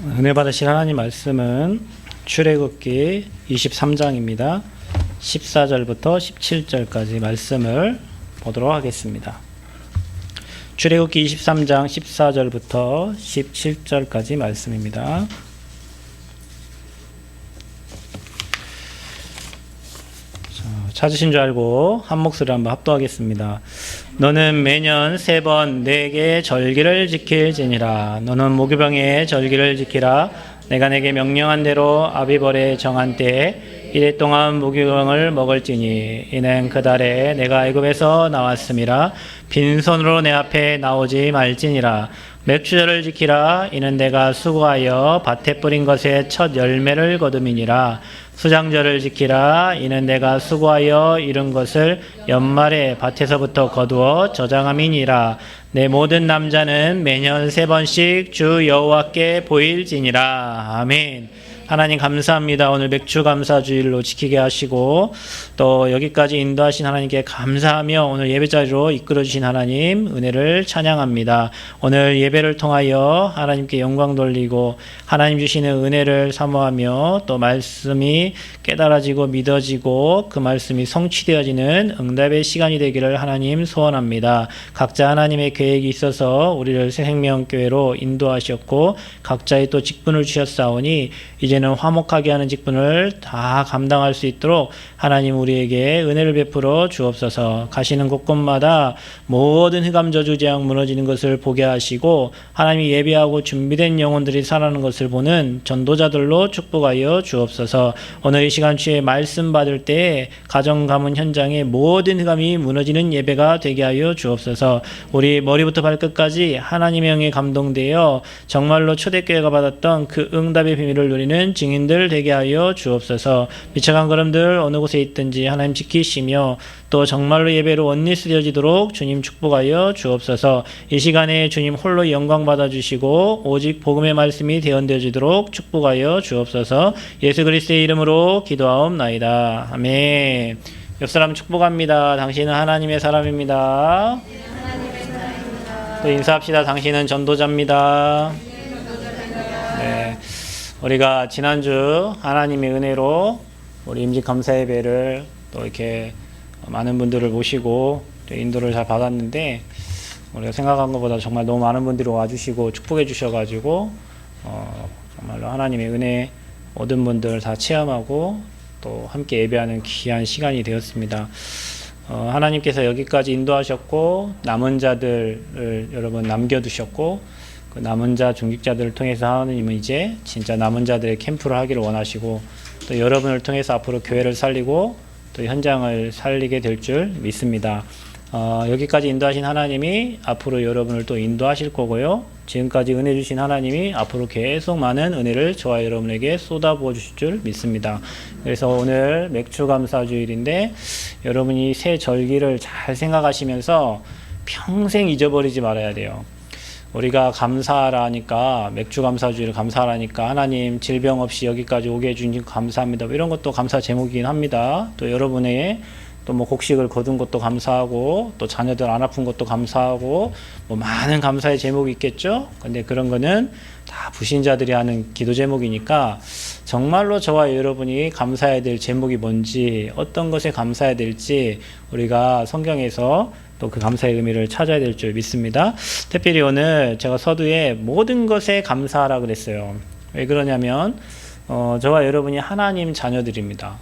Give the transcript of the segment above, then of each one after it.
은혜 받으실 하나님 말씀은 출애굽기 23장입니다. 14절부터 17절까지 말씀을 보도록 하겠습니다. 출애굽기 23장 14절부터 17절까지 말씀입니다. 찾으신 줄 알고 한 목소리로 한번 합독하겠습니다. 너는 매년 3번 내게 절기를 지킬지니라. 너는 무교병의 절기를 지키라. 내가 내게 명령한 대로 아비벌에 정한 때에 이래 동안 무교병을 먹을지니 이는 그 달에 내가 애굽에서 나왔음이라. 빈손으로 내 앞에 나오지 말지니라. 맥주절을 지키라. 이는 내가 수고하여 밭에 뿌린 것의 첫 열매를 거둠이니라. 수장절을 지키라. 이는 내가 수고하여 이룬 것을 연말에 밭에서부터 거두어 저장함이니라. 내 모든 남자는 매년 3번씩 주 여호와께 보일지니라. 아멘. 하나님 감사합니다. 오늘 맥주 감사 주일로 지키게 하시고 또 여기까지 인도하신 하나님께 감사하며 오늘 예배 자리로 이끌어 주신 하나님 은혜를 찬양합니다. 오늘 예배를 통하여 하나님께 영광 돌리고 하나님 주시는 은혜를 사모하며 또 말씀이 깨달아지고 믿어지고 그 말씀이 성취되어지는 응답의 시간이 되기를 하나님 소원합니다. 각자 하나님의 계획이 있어서 우리를 새생명교회로 인도하셨고 각자의 또 직분을 주셨사오니 이제는 화목하게 하는 직분을 다 감당할 수 있도록 하나님 우리에게 은혜를 베풀어 주옵소서. 가시는 곳곳마다 모든 흑암 저주 재앙 무너지는 것을 보게 하시고 하나님이 예비하고 준비된 영혼들이 살아나는 것을 보는 전도자들로 축복하여 주옵소서. 오늘 이 시간 주의 말씀 받을 때 가정 가문 현장에 모든 흑암이 무너지는 예배가 되게 하여 주옵소서. 우리 머리부터 발끝까지 하나님의 영에 감동되어 정말로 초대교회가 받았던 그 응답의 비밀을 누리는 증인들 되게 하여 주옵소서. 미쳐간 걸음들 어느 곳에 있든지 하나님 지키시며 또 정말로 예배로 원리스 되어지도록 주님 축복하여 주옵소서. 이 시간에 주님 홀로 영광 받아주시고 오직 복음의 말씀이 대언되어지도록 축복하여 주옵소서. 예수 그리스도의 이름으로 기도하옵나이다. 아멘. 옆 사람 축복합니다. 당신은 하나님의 사람입니다. 또 인사합시다. 당신은 전도자입니다. 네. 우리가 지난주 하나님의 은혜로 우리 임직 감사 예배를 또 이렇게 많은 분들을 모시고 또 인도를 잘 받았는데 우리가 생각한 것보다 정말 너무 많은 분들이 와주시고 축복해 주셔가지고 정말로 하나님의 은혜 모든 분들 다 체험하고 또 함께 예배하는 귀한 시간이 되었습니다. 하나님께서 여기까지 인도하셨고 남은 자들을 여러분 남겨두셨고 그 남은 자 중직자들을 통해서 하나님은 이제 진짜 남은 자들의 캠프를 하기를 원하시고 또 여러분을 통해서 앞으로 교회를 살리고 또 현장을 살리게 될 줄 믿습니다. 여기까지 인도하신 하나님이 앞으로 여러분을 또 인도하실 거고요. 지금까지 은혜 주신 하나님이 앞으로 계속 많은 은혜를 저와 여러분에게 쏟아부어 주실 줄 믿습니다. 그래서 오늘 맥주 감사 주일인데 여러분이 새 절기를 잘 생각하시면서 평생 잊어버리지 말아야 돼요. 우리가 감사하라니까 맥주 감사주일 감사하라니까 하나님 질병 없이 여기까지 오게 해주신 감사합니다. 이런 것도 감사 제목이긴 합니다. 또 여러분의 또 뭐 곡식을 거둔 것도 감사하고 또 자녀들 안 아픈 것도 감사하고 뭐 많은 감사의 제목이 있겠죠. 근데 그런 거는 다 부신자들이 하는 기도 제목이니까 정말로 저와 여러분이 감사해야 될 제목이 뭔지 어떤 것에 감사해야 될지 우리가 성경에서 또 그 감사의 의미를 찾아야 될 줄 믿습니다. 특별히 오늘 제가 서두에 모든 것에 감사하라 그랬어요. 왜 그러냐면 저와 여러분이 하나님 자녀들입니다.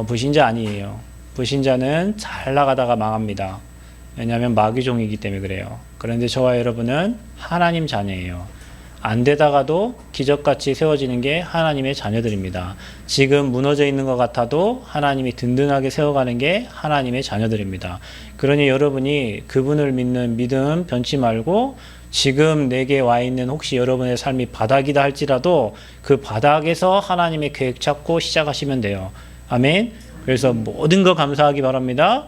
불신자 아니에요. 불신자는 잘 나가다가 망합니다. 왜냐하면 마귀종이기 때문에 그래요. 그런데 저와 여러분은 하나님 자녀예요. 안 되다가도 기적같이 세워지는 게 하나님의 자녀들입니다. 지금 무너져 있는 것 같아도 하나님이 든든하게 세워가는 게 하나님의 자녀들입니다. 그러니 여러분이 그분을 믿는 믿음 변치 말고 지금 내게 와 있는 혹시 여러분의 삶이 바닥이다 할지라도 그 바닥에서 하나님의 계획 찾고 시작하시면 돼요. 아멘. 그래서 모든 거 감사하기 바랍니다.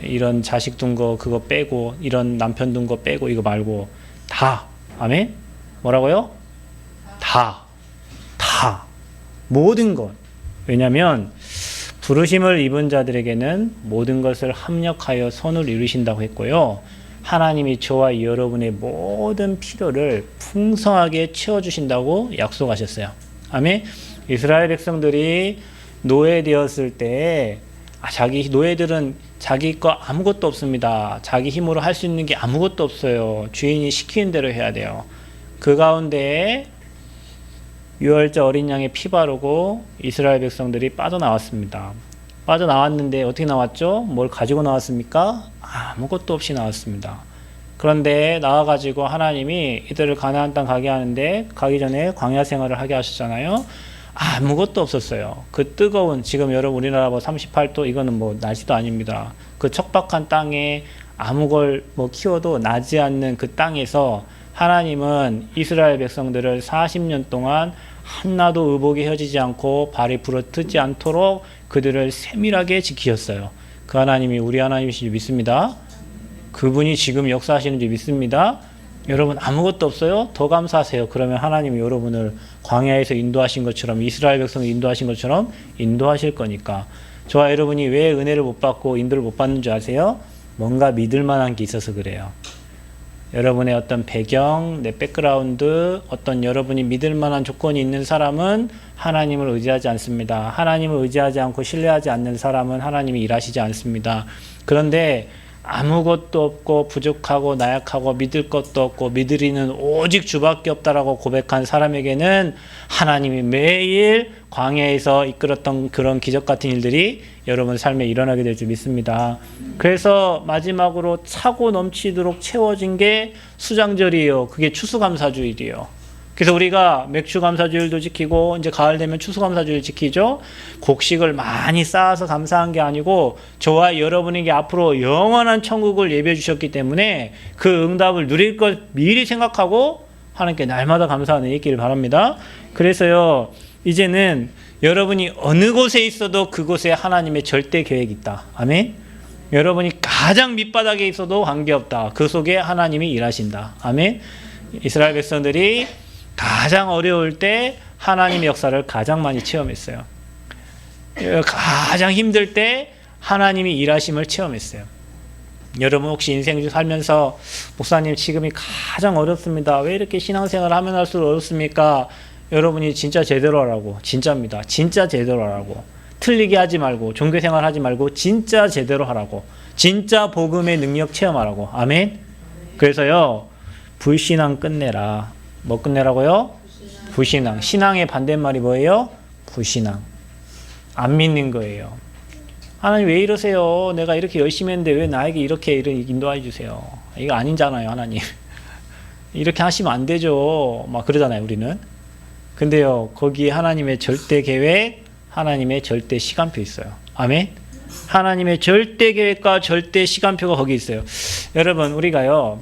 이런 자식 둔 거 그거 빼고 이런 남편 둔 거 빼고 이거 말고 다. 아멘. 뭐라고요? 다. 모든 것. 왜냐하면 부르심을 입은 자들에게는 모든 것을 합력하여 선을 이루신다고 했고요. 하나님이 저와 여러분의 모든 필요를 풍성하게 채워주신다고 약속하셨어요. 아멘. 이스라엘 백성들이 노예되었을 때 자기 노예들은 자기 거 아무것도 없습니다. 자기 힘으로 할 수 있는 게 아무것도 없어요. 주인이 시키는 대로 해야 돼요. 그 가운데 유월절 어린 양의 피 바르고 이스라엘 백성들이 빠져나왔습니다. 빠져나왔는데 어떻게 나왔죠? 뭘 가지고 나왔습니까? 아무것도 없이 나왔습니다. 그런데 나와가지고 하나님이 이들을 가나안 땅 가게 하는데 가기 전에 광야 생활을 하게 하셨잖아요. 아무것도 없었어요. 그 뜨거운, 지금 여러분 우리나라 38도 이거는 날씨도 아닙니다. 그 척박한 땅에 아무 걸 키워도 나지 않는 그 땅에서 하나님은 이스라엘 백성들을 40년 동안 한나도 의복이 혀지지 않고 발이 부러뜨지 않도록 그들을 세밀하게 지키셨어요. 그 하나님이 우리 하나님이신지 믿습니다. 그분이 지금 역사하시는지 믿습니다. 여러분 아무것도 없어요? 더 감사하세요. 그러면 하나님이 여러분을 광야에서 인도하신 것처럼 이스라엘 백성을 인도하신 것처럼 인도하실 거니까. 저와 여러분이 왜 은혜를 못 받고 인도를 못 받는 줄 아세요? 뭔가 믿을 만한 게 있어서 그래요. 여러분의 어떤 배경, 내 백그라운드, 어떤 여러분이 믿을 만한 조건이 있는 사람은 하나님을 의지하지 않습니다. 하나님을 의지하지 않고 신뢰하지 않는 사람은 하나님이 일하시지 않습니다. 그런데 아무것도 없고 부족하고 나약하고 믿을 것도 없고 믿으리는 오직 주밖에 없다라고 고백한 사람에게는 하나님이 매일 광야에서 이끌었던 그런 기적 같은 일들이 여러분 삶에 일어나게 될 줄 믿습니다. 그래서 마지막으로 차고 넘치도록 채워진 게 수장절이에요. 그게 추수감사주일이에요. 그래서 우리가 맥주감사주일도 지키고 이제 가을 되면 추수감사주일 지키죠. 곡식을 많이 쌓아서 감사한 게 아니고 저와 여러분에게 앞으로 영원한 천국을 예비해 주셨기 때문에 그 응답을 누릴 것 미리 생각하고 하나님께 날마다 감사하는 있기를 바랍니다. 그래서요, 이제는 여러분이 어느 곳에 있어도 그곳에 하나님의 절대 계획이 있다. 아멘. 여러분이 가장 밑바닥에 있어도 관계없다. 그 속에 하나님이 일하신다. 아멘. 이스라엘 백성들이 가장 어려울 때 하나님의 역사를 가장 많이 체험했어요. 가장 힘들 때 하나님이 일하심을 체험했어요. 여러분 혹시 인생 중 살면서 목사님 지금이 가장 어렵습니다. 왜 이렇게 신앙생활을 하면 할수록 어렵습니까? 여러분이 진짜 제대로 하라고. 진짜입니다. 진짜 제대로 하라고. 틀리게 하지 말고 종교생활 하지 말고 진짜 제대로 하라고. 진짜 복음의 능력 체험하라고. 아멘. 그래서요, 불신앙 끝내라. 뭐 끝내라고요? 불신앙. 신앙의 반대말이 뭐예요? 불신앙. 안 믿는 거예요. 하나님 왜 이러세요? 내가 이렇게 열심히 했는데 왜 나에게 이렇게 인도해 주세요? 이거 아니잖아요, 하나님. 이렇게 하시면 안 되죠. 막 그러잖아요, 우리는. 근데요, 거기에 하나님의 절대 계획, 하나님의 절대 시간표 있어요. 아멘? 하나님의 절대 계획과 절대 시간표가 거기 있어요. 여러분, 우리가요,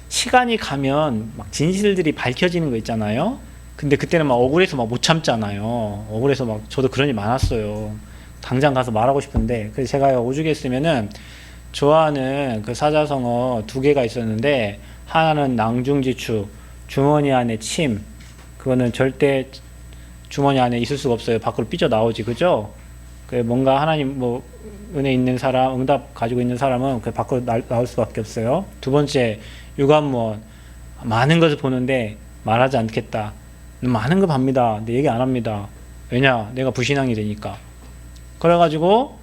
시간이 가면 막 진실들이 밝혀지는 거 있잖아요. 근데 그때는 막 억울해서 막 못 참잖아요. 억울해서 막 저도 그런 일 많았어요. 당장 가서 말하고 싶은데. 그래서 제가 오죽 했으면은 좋아하는 그 사자성어 2개가 있었는데, 하나는 낭중지축, 주머니 안에 침. 그거는 절대 주머니 안에 있을 수가 없어요. 밖으로 삐져나오지, 그죠? 뭔가 하나님 은혜 있는 사람, 응답 가지고 있는 사람은 그 밖으로 나올 수밖에 없어요. 2번째, 유관무원. 많은 것을 보는데 말하지 않겠다. 많은 거 봅니다. 근데 얘기 안 합니다. 왜냐? 내가 불신앙이 되니까. 그래가지고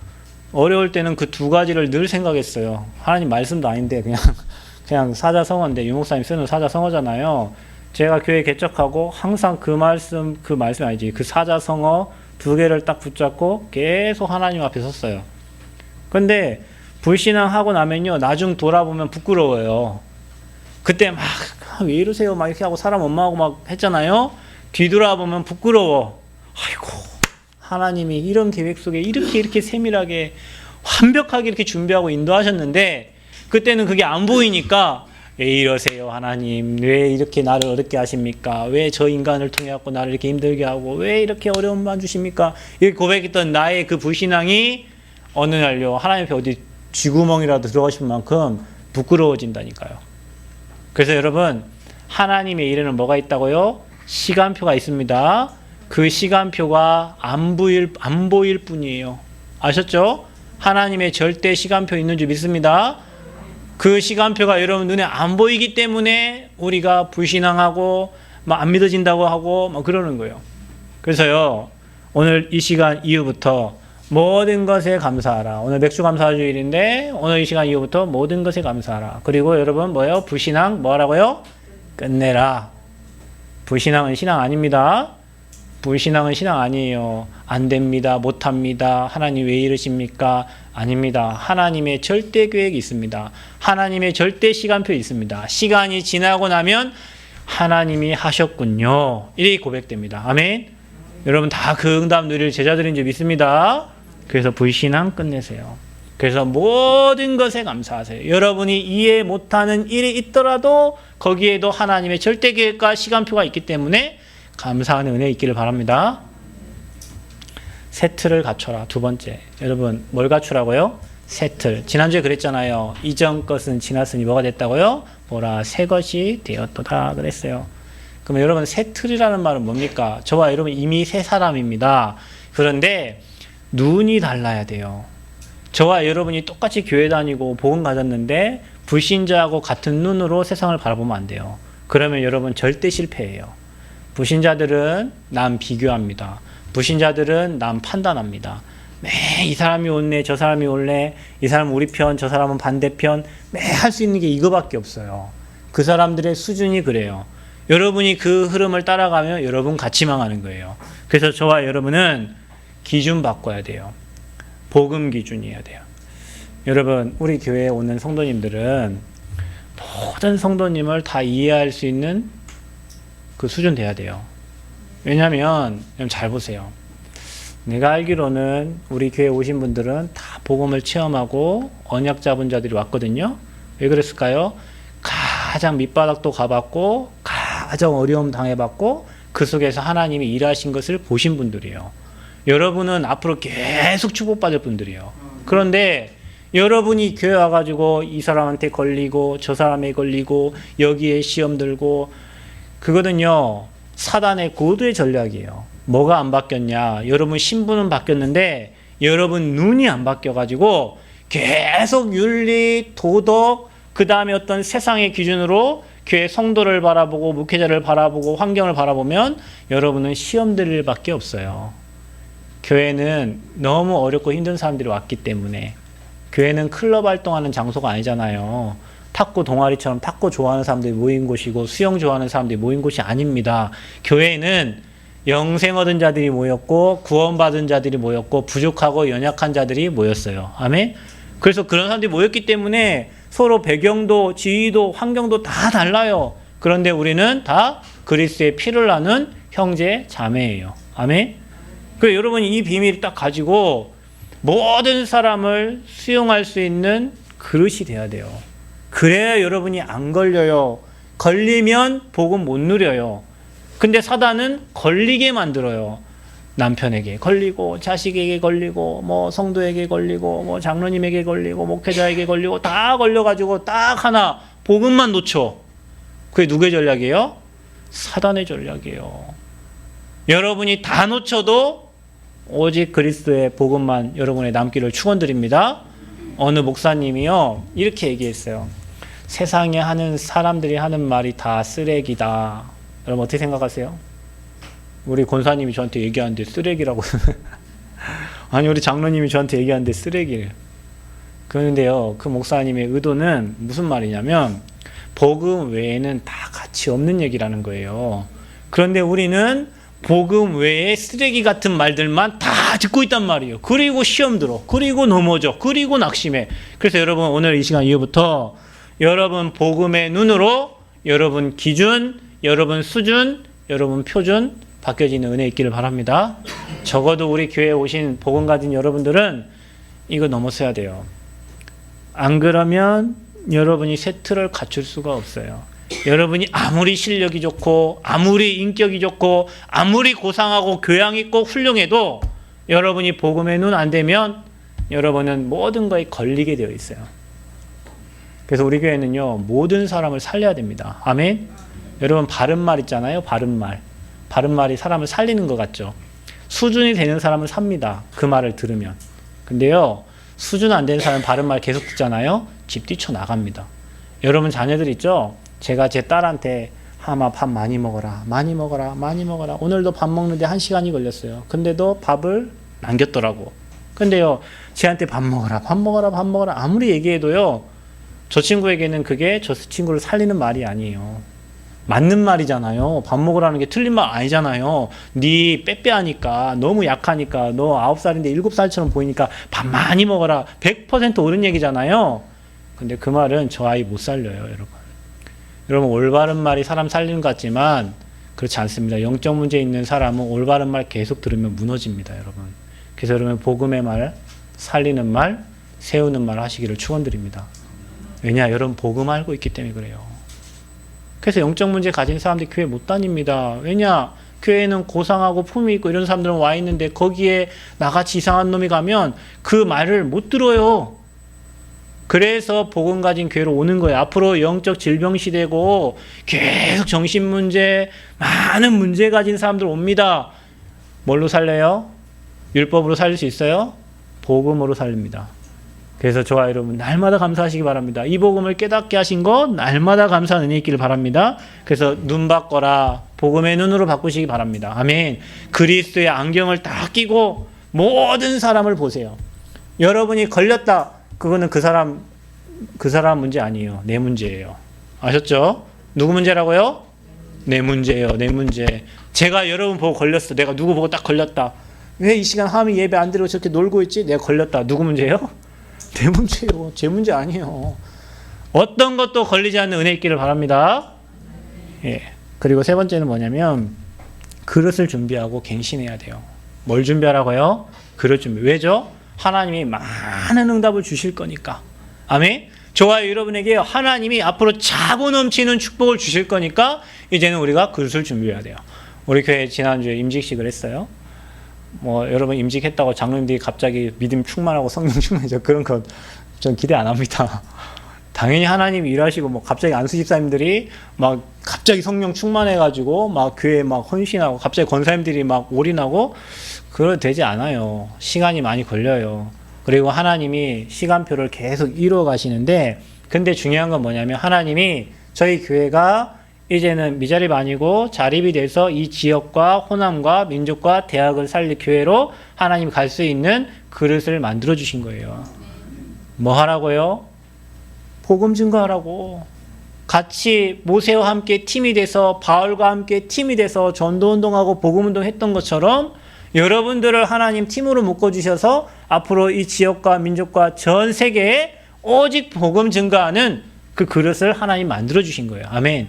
어려울 때는 그 2가지를 늘 생각했어요. 하나님 말씀도 아닌데 그냥 사자성어인데, 유목사님 쓰는 사자성어잖아요. 제가 교회 개척하고 항상 그 말씀 아니지. 그 사자성어 2개를 딱 붙잡고 계속 하나님 앞에 섰어요. 근데 불신앙하고 나면요, 나중 돌아보면 부끄러워요. 그때 막 왜 이러세요? 막 이렇게 하고 사람 원망하고 막 했잖아요. 뒤돌아보면 부끄러워. 아이고, 하나님이 이런 계획 속에 이렇게 세밀하게 완벽하게 이렇게 준비하고 인도하셨는데 그때는 그게 안 보이니까 왜 이러세요, 하나님? 왜 이렇게 나를 어렵게 하십니까? 왜 저 인간을 통해 갖고 나를 이렇게 힘들게 하고 왜 이렇게 어려움만 주십니까? 이렇게 고백했던 나의 그 불신앙이 어느 날요, 하나님 앞에 어디 쥐구멍이라도 들어가 싶은 만큼 부끄러워진다니까요. 그래서 여러분, 하나님의 일에는 뭐가 있다고요? 시간표가 있습니다. 그 시간표가 안 보일 뿐이에요. 아셨죠? 하나님의 절대 시간표 있는 줄 믿습니다. 그 시간표가 여러분 눈에 안 보이기 때문에 우리가 불신앙하고 막 안 믿어진다고 하고 막 그러는 거예요. 그래서요, 오늘 이 시간 이후부터 모든 것에 감사하라. 오늘 맥주 감사주일인데 오늘 이 시간 이후부터 모든 것에 감사하라. 그리고 여러분 뭐예요? 불신앙 뭐라고요? 끝내라. 불신앙은 신앙 아닙니다. 불신앙은 신앙 아니에요. 안 됩니다. 못합니다. 하나님 왜 이러십니까? 아닙니다. 하나님의 절대 계획이 있습니다. 하나님의 절대 시간표 있습니다. 시간이 지나고 나면 하나님이 하셨군요. 이렇게 고백됩니다. 아멘. 여러분 다 그 응답 누릴 제자들인 줄 믿습니다. 그래서 불신앙 끝내세요. 그래서 모든 것에 감사하세요. 여러분이 이해 못하는 일이 있더라도 거기에도 하나님의 절대 계획과 시간표가 있기 때문에 감사하는 은혜 있기를 바랍니다. 세틀을 갖춰라. 두 번째. 여러분 뭘 갖추라고요? 세틀. 지난주에 그랬잖아요. 이전 것은 지났으니 뭐가 됐다고요? 보라 새 것이 되었도다 그랬어요. 그러면 여러분 세틀이라는 말은 뭡니까? 저와 여러분 이미 새 사람입니다. 그런데 눈이 달라야 돼요. 저와 여러분이 똑같이 교회 다니고 복음 가졌는데 불신자하고 같은 눈으로 세상을 바라보면 안 돼요. 그러면 여러분 절대 실패해요. 불신자들은 남 비교합니다. 불신자들은 남 판단합니다. 이 사람이 옳네, 저 사람이 옳네, 이 사람은 우리 편, 저 사람은 반대편, 할 수 있는 게 이거밖에 없어요. 그 사람들의 수준이 그래요. 여러분이 그 흐름을 따라가면 여러분 같이 망하는 거예요. 그래서 저와 여러분은 기준 바꿔야 돼요. 복음 기준이어야 돼요. 여러분 우리 교회에 오는 성도님들은 모든 성도님을 다 이해할 수 있는 그 수준 돼야 돼요. 왜냐하면 잘 보세요. 내가 알기로는 우리 교회 오신 분들은 다 복음을 체험하고 언약 잡은 자들이 왔거든요. 왜 그랬을까요? 가장 밑바닥도 가봤고 가장 어려움 당해봤고 그 속에서 하나님이 일하신 것을 보신 분들이에요. 여러분은 앞으로 계속 축복받을 분들이에요. 그런데 여러분이 교회 와가지고 이 사람한테 걸리고 저 사람에 걸리고 여기에 시험 들고 그거는요 사단의 고도의 전략이에요. 뭐가 안 바뀌었냐? 여러분 신분은 바뀌었는데 여러분 눈이 안 바뀌어가지고 계속 윤리, 도덕, 그 다음에 어떤 세상의 기준으로 교회 성도를 바라보고 목회자를 바라보고 환경을 바라보면 여러분은 시험 들 일밖에 없어요. 교회는 너무 어렵고 힘든 사람들이 왔기 때문에 교회는 클럽 활동하는 장소가 아니잖아요. 탁구 동아리처럼 탁구 좋아하는 사람들이 모인 곳이고 수영 좋아하는 사람들이 모인 곳이 아닙니다. 교회는 영생 얻은 자들이 모였고 구원받은 자들이 모였고 부족하고 연약한 자들이 모였어요. 아멘. 그래서 그런 사람들이 모였기 때문에 서로 배경도 지위도 환경도 다 달라요. 그런데 우리는 다 그리스도의 피를 나눈 형제 자매예요. 아멘. 그래서 여러분이 이 비밀을 딱 가지고 모든 사람을 수용할 수 있는 그릇이 돼야 돼요. 그래야 여러분이 안 걸려요. 걸리면 복음 못 누려요. 근데 사단은 걸리게 만들어요. 남편에게 걸리고 자식에게 걸리고 뭐 성도에게 걸리고 뭐 장로님에게 걸리고 목회자에게 걸리고 다 걸려가지고 딱 하나 복음만 놓쳐. 그게 누구의 전략이에요? 사단의 전략이에요. 여러분이 다 놓쳐도 오직 그리스도의 복음만 여러분의 남기를 축원드립니다. 어느 목사님이요 이렇게 얘기했어요. 세상에 하는 사람들이 하는 말이 다 쓰레기다. 여러분 어떻게 생각하세요? 우리 권사님이 저한테 얘기하는데 쓰레기라고 아니 우리 장로님이 저한테 얘기하는데 쓰레기를. 그런데요 그 목사님의 의도는 무슨 말이냐면 복음 외에는 다 가치 없는 얘기라는 거예요. 그런데 우리는 복음 외에 쓰레기 같은 말들만 다 듣고 있단 말이에요. 그리고 시험 들어. 그리고 넘어져. 그리고 낙심해. 그래서 여러분 오늘 이 시간 이후부터 여러분 복음의 눈으로 여러분 기준, 여러분 수준, 여러분 표준 바뀌어지는 은혜 있기를 바랍니다. 적어도 우리 교회에 오신 복음 가진 여러분들은 이거 넘어서야 돼요. 안 그러면 여러분이 세트를 갖출 수가 없어요. 여러분이 아무리 실력이 좋고 아무리 인격이 좋고 아무리 고상하고 교양 있고 훌륭해도 여러분이 복음의 눈 안 되면 여러분은 모든 거에 걸리게 되어 있어요. 그래서 우리 교회는요 모든 사람을 살려야 됩니다. 아멘. 여러분 바른말 있잖아요. 바른말이 사람을 살리는 것 같죠. 수준이 되는 사람을 삽니다. 그 말을 들으면. 근데요 수준 안 되는 사람 바른 말 계속 듣잖아요. 집 뛰쳐나갑니다. 여러분 자녀들 있죠? 제가 제 딸한테 하마 밥 많이 먹어라. 많이 먹어라. 많이 먹어라. 오늘도 밥 먹는데 1시간이 걸렸어요. 근데도 밥을 남겼더라고. 근데요. 쟤한테 밥 먹어라. 밥 먹어라. 밥 먹어라. 아무리 얘기해도요. 저 친구에게는 그게 저 친구를 살리는 말이 아니에요. 맞는 말이잖아요. 밥 먹으라는 게 틀린 말 아니잖아요. 네 빼빼하니까 너무 약하니까 너 9살인데 7살처럼 보이니까 밥 많이 먹어라. 100% 옳은 얘기잖아요. 근데 그 말은 저 아이 못 살려요, 여러분. 여러분 올바른 말이 사람 살리는 것 같지만 그렇지 않습니다. 영적 문제 있는 사람은 올바른 말 계속 들으면 무너집니다, 여러분. 그래서 여러분 복음의 말, 살리는 말, 세우는 말 하시기를 축원드립니다. 왜냐? 여러분 복음 알고 있기 때문에 그래요. 그래서 영적 문제 가진 사람들이 교회 못 다닙니다. 왜냐? 교회는 고상하고 품이 있고 이런 사람들은 와 있는데 거기에 나같이 이상한 놈이 가면 그 말을 못 들어요. 그래서 복음 가진 교회로 오는 거예요. 앞으로 영적 질병 시대고 계속 정신 문제, 많은 문제 가진 사람들 옵니다. 뭘로 살려요? 율법으로 살릴 수 있어요? 복음으로 살립니다. 그래서 저와 여러분 날마다 감사하시기 바랍니다. 이 복음을 깨닫게 하신 것 날마다 감사한 은혜 있기를 바랍니다. 그래서 눈 바꿔라. 복음의 눈으로 바꾸시기 바랍니다. 아멘. 그리스도의 안경을 딱 끼고 모든 사람을 보세요. 여러분이 걸렸다. 그거는 그 사람 문제 아니에요. 내 문제예요. 아셨죠? 누구 문제라고요? 내 문제예요. 내 문제. 제가 여러분 보고 걸렸어. 내가 누구 보고 딱 걸렸다. 왜 이 시간 하면 예배 안 드리고 저렇게 놀고 있지? 내가 걸렸다. 누구 문제예요? 내 문제예요. 제 문제 아니에요. 어떤 것도 걸리지 않는 은혜 있기를 바랍니다. 예. 그리고 세 번째는 뭐냐면 그릇을 준비하고 갱신해야 돼요. 뭘 준비하라고요? 그릇 준비. 왜죠? 하나님이 많은 응답을 주실 거니까. 아멘. 저와 여러분에게 하나님이 앞으로 차고 넘치는 축복을 주실 거니까 이제는 우리가 그릇을 준비해야 돼요. 우리 교회 지난주에 임직식을 했어요. 뭐 여러분 임직했다고 장로님들이 갑자기 믿음 충만하고 성령 충만해져 그런 거 전 기대 안 합니다. 당연히 하나님이 일하시고 뭐 갑자기 안수 집사님들이 막 갑자기 성령 충만해가지고 막 교회에 막 헌신하고 갑자기 권사님들이 막 올인하고 그럴 되지 않아요. 시간이 많이 걸려요. 그리고 하나님이 시간표를 계속 이루어 가시는데 근데 중요한 건 뭐냐면 하나님이 저희 교회가 이제는 미자립 아니고 자립이 돼서 이 지역과 호남과 민족과 대학을 살릴 교회로 하나님 갈 수 있는 그릇을 만들어 주신 거예요. 뭐 하라고요? 복음 증거하라고. 같이 모세와 함께 팀이 돼서 바울과 함께 팀이 돼서 전도운동하고 복음운동 했던 것처럼 여러분들을 하나님 팀으로 묶어주셔서 앞으로 이 지역과 민족과 전 세계에 오직 복음 증거하는 그 그릇을 하나님 만들어주신 거예요. 아멘.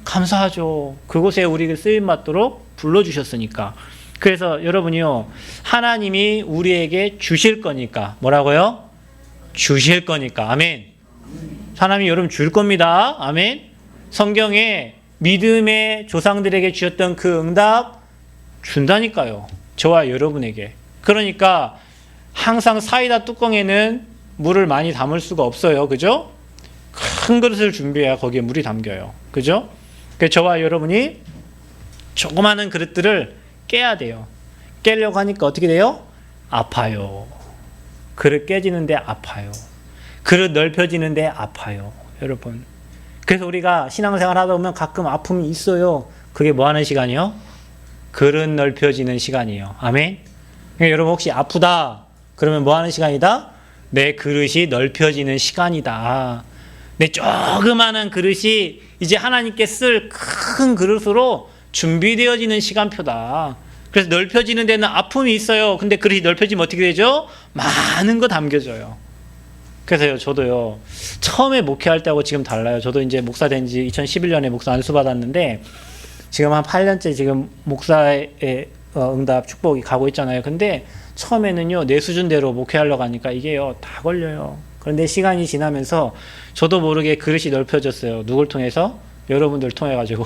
감사하죠. 그곳에 우리를 쓰임받도록 불러주셨으니까. 그래서 여러분이요. 하나님이 우리에게 주실 거니까. 뭐라고요? 주실 거니까. 아멘. 하나님이 여러분 줄 겁니다. 아멘. 성경에 믿음의 조상들에게 주셨던 그 응답 준다니까요. 저와 여러분에게. 그러니까 항상 사이다 뚜껑에는 물을 많이 담을 수가 없어요. 그죠? 큰 그릇을 준비해야 거기에 물이 담겨요. 그죠? 그래서 저와 여러분이 조그마한 그릇들을 깨야 돼요. 깨려고 하니까 어떻게 돼요? 아파요. 그릇 깨지는데 아파요. 그릇 넓혀지는데 아파요. 여러분. 그래서 우리가 신앙생활 하다 보면 가끔 아픔이 있어요. 그게 뭐 하는 시간이요? 그릇 넓혀지는 시간이에요. 아멘. 그러니까 여러분 혹시 아프다. 그러면 뭐 하는 시간이다? 내 그릇이 넓혀지는 시간이다. 내 조그마한 그릇이 이제 하나님께 쓸 큰 그릇으로 준비되어지는 시간표다. 그래서 넓혀지는 데는 아픔이 있어요. 근데 그릇이 넓혀지면 어떻게 되죠? 많은 거 담겨져요. 그래서요, 저도요, 처음에 목회할 때하고 지금 달라요. 저도 이제 목사 된 지 2011년에 목사 안수 받았는데, 지금 한 8년째 지금 목사의 응답 축복이 가고 있잖아요. 근데 처음에는요, 내 수준대로 목회하려고 하니까 이게요, 다 걸려요. 그런데 시간이 지나면서 저도 모르게 그릇이 넓혀졌어요. 누굴 통해서? 여러분들 통해가지고.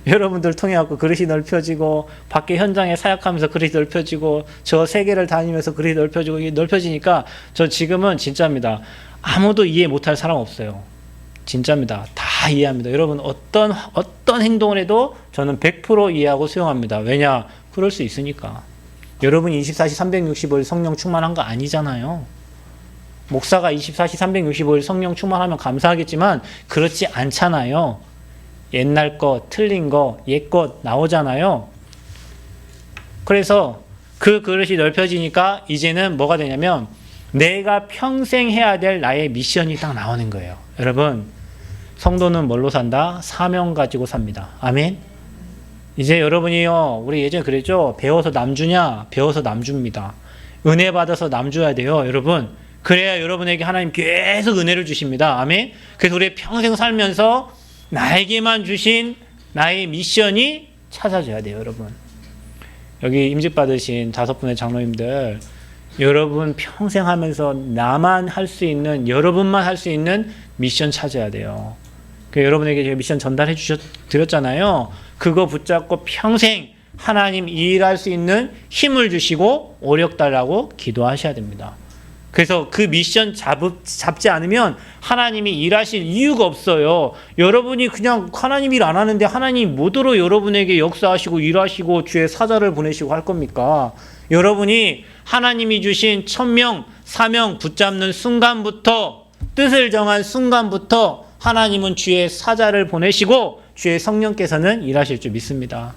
여러분들 통해갖고 그릇이 넓혀지고, 밖에 현장에 사역하면서 그릇이 넓혀지고, 저 세계를 다니면서 그릇이 넓혀지고, 이게 넓혀지니까 저 지금은 진짜입니다. 아무도 이해 못할 사람 없어요. 진짜입니다. 다 이해합니다. 여러분 어떤 행동을 해도 저는 100% 이해하고 수용합니다. 왜냐? 그럴 수 있으니까. 여러분 24시 365일 성령 충만한 거 아니잖아요. 목사가 24시 365일 성령 충만하면 감사하겠지만 그렇지 않잖아요. 옛날 거, 틀린 거, 옛 것 나오잖아요. 그래서 그 그릇이 넓혀지니까 이제는 뭐가 되냐면 내가 평생 해야 될 나의 미션이 딱 나오는 거예요. 여러분, 성도는 뭘로 산다? 사명 가지고 삽니다. 아멘. 이제 여러분이요, 우리 예전에 그랬죠? 배워서 남주냐? 배워서 남줍니다. 은혜 받아서 남줘야 돼요, 여러분. 그래야 여러분에게 하나님 계속 은혜를 주십니다. 아멘. 그래서 우리 평생 살면서 나에게만 주신 나의 미션이 찾아져야 돼요, 여러분. 여기 임직 받으신 5분의 장로님들, 여러분 평생 하면서 나만 할 수 있는, 여러분만 할 수 있는 미션 찾아야 돼요. 여러분에게 제가 미션 전달해 드렸잖아요. 그거 붙잡고 평생 하나님 일할 수 있는 힘을 주시고 오력 달라고 기도하셔야 됩니다. 그래서 그 미션 잡지 않으면 하나님이 일하실 이유가 없어요. 여러분이 그냥 하나님 일 안 하는데 하나님 뭐더러 여러분에게 역사하시고 일하시고 주의 사자를 보내시고 할 겁니까? 여러분이 하나님이 주신 천명, 사명 붙잡는 순간부터, 뜻을 정한 순간부터 하나님은 주의 사자를 보내시고 주의 성령께서는 일하실 줄 믿습니다.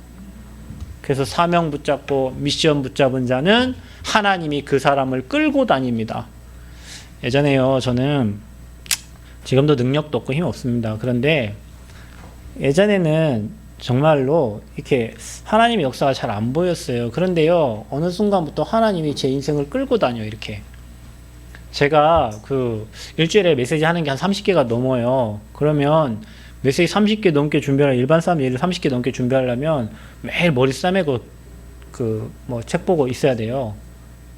그래서 사명 붙잡고 미션 붙잡은 자는 하나님이 그 사람을 끌고 다닙니다. 예전에요, 저는 지금도 능력도 없고 힘 없습니다. 그런데 예전에는 정말로 이렇게 하나님의 역사가 잘 안 보였어요. 그런데요, 어느 순간부터 하나님이 제 인생을 끌고 다녀요, 이렇게. 제가 일주일에 메시지 하는 게 한 30개가 넘어요. 그러면 메시지 30개 넘게 준비하려, 일반 사람 예를 30개 넘게 준비하려면 매일 머리 싸매고 책 보고 있어야 돼요.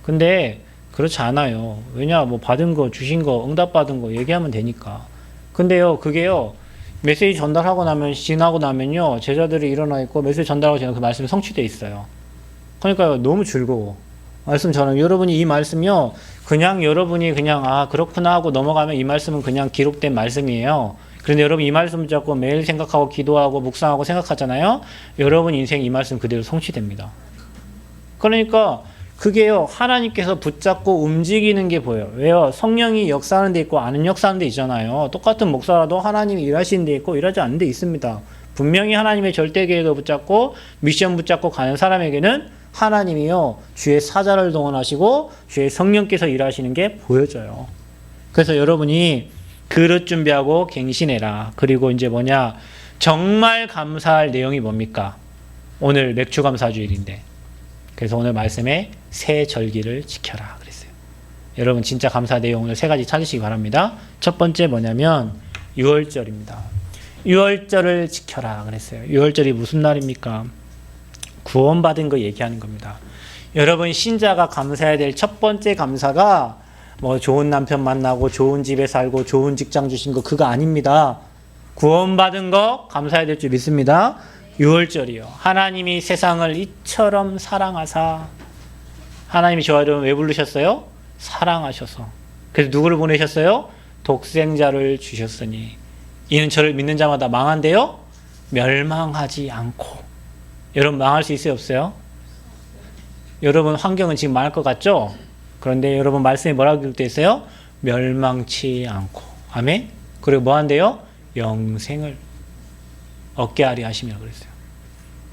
근데 그렇지 않아요. 왜냐, 받은 거, 주신 거, 응답받은 거 얘기하면 되니까. 근데요, 그게요, 메시지 전달하고 나면, 지나고 나면요, 제자들이 일어나 있고, 메시지 전달하고 지나면 그 말씀이 성취되어 있어요. 그러니까 너무 즐거워. 말씀 전하면, 여러분이 이 말씀요, 그냥 여러분이 그냥, 그렇구나 하고 넘어가면 이 말씀은 그냥 기록된 말씀이에요. 그런데 여러분 이 말씀 잡고 매일 생각하고 기도하고 묵상하고 생각하잖아요. 여러분 인생 이 말씀 그대로 성취됩니다. 그러니까 그게요, 하나님께서 붙잡고 움직이는 게 보여요. 왜요? 성령이 역사하는 데 있고 아는 역사하는 데 있잖아요. 똑같은 목사라도 하나님이 일하시는 데 있고 일하지 않는 데 있습니다. 분명히 하나님의 절대 계획을 붙잡고 미션 붙잡고 가는 사람에게는 하나님이요, 주의 사자를 동원하시고 주의 성령께서 일하시는 게 보여져요. 그래서 여러분이 그릇 준비하고 갱신해라. 그리고 이제 정말 감사할 내용이 뭡니까? 오늘 맥주 감사주일인데. 그래서 오늘 말씀에 새 절기를 지켜라 그랬어요. 여러분 진짜 감사 내용 오늘 3가지 찾으시기 바랍니다. 첫 번째 뭐냐면 6월절입니다. 6월절을 지켜라 그랬어요. 6월절이 무슨 날입니까? 구원받은 거 얘기하는 겁니다. 여러분 신자가 감사해야 될 첫 번째 감사가 좋은 남편 만나고 좋은 집에 살고 좋은 직장 주신 거 그거 아닙니다. 구원받은 거 감사해야 될 줄 믿습니다. 6월절이요. 하나님이 세상을 이처럼 사랑하사. 하나님이 저와 여러분 왜 부르셨어요? 사랑하셔서. 그래서 누구를 보내셨어요? 독생자를 주셨으니 이는 저를 믿는 자마다 망한데요, 멸망하지 않고. 여러분 망할 수 있어요, 없어요? 여러분 환경은 지금 망할 것 같죠? 그런데 여러분 말씀에 뭐라고 기록되어 있어요? 멸망치 않고. 아멘? 그리고 뭐 한대요? 영생을 얻게 하리 하시며 그랬어요.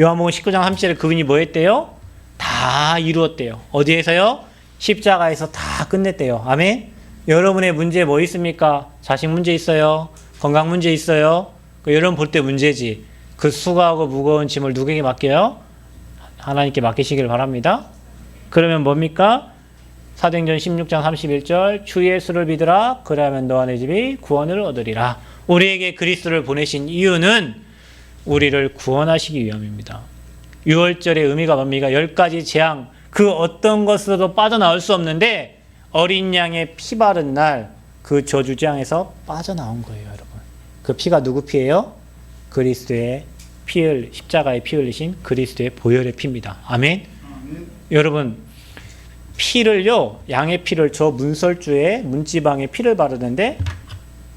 요한복음 19장 30절에 그분이 뭐 했대요? 다 이루었대요. 어디에서요? 십자가에서 다 끝냈대요. 아멘? 여러분의 문제 뭐 있습니까? 자식 문제 있어요? 건강 문제 있어요? 여러분 볼 때 문제지. 그 수고하고 무거운 짐을 누구에게 맡겨요? 하나님께 맡기시길 바랍니다. 그러면 뭡니까? 사도행전 16장 31절 주 예수를 믿으라 그러면 너와 내 집이 구원을 얻으리라. 우리에게 그리스도를 보내신 이유는 우리를 구원하시기 위함입니다. 6월절의 의미가 뭡니까? 10가지 재앙, 그 어떤 것으로도 빠져나올 수 없는데 어린 양의 피 바른 날 그 저주 재앙에서 빠져나온 거예요, 여러분. 그 피가 누구 피예요? 그리스도의 십자가에 피 흘리신 그리스도의 보혈의 피입니다. 아멘? 여러분 피를요, 양의 피를 저 문설주에 문지방에 피를 바르는데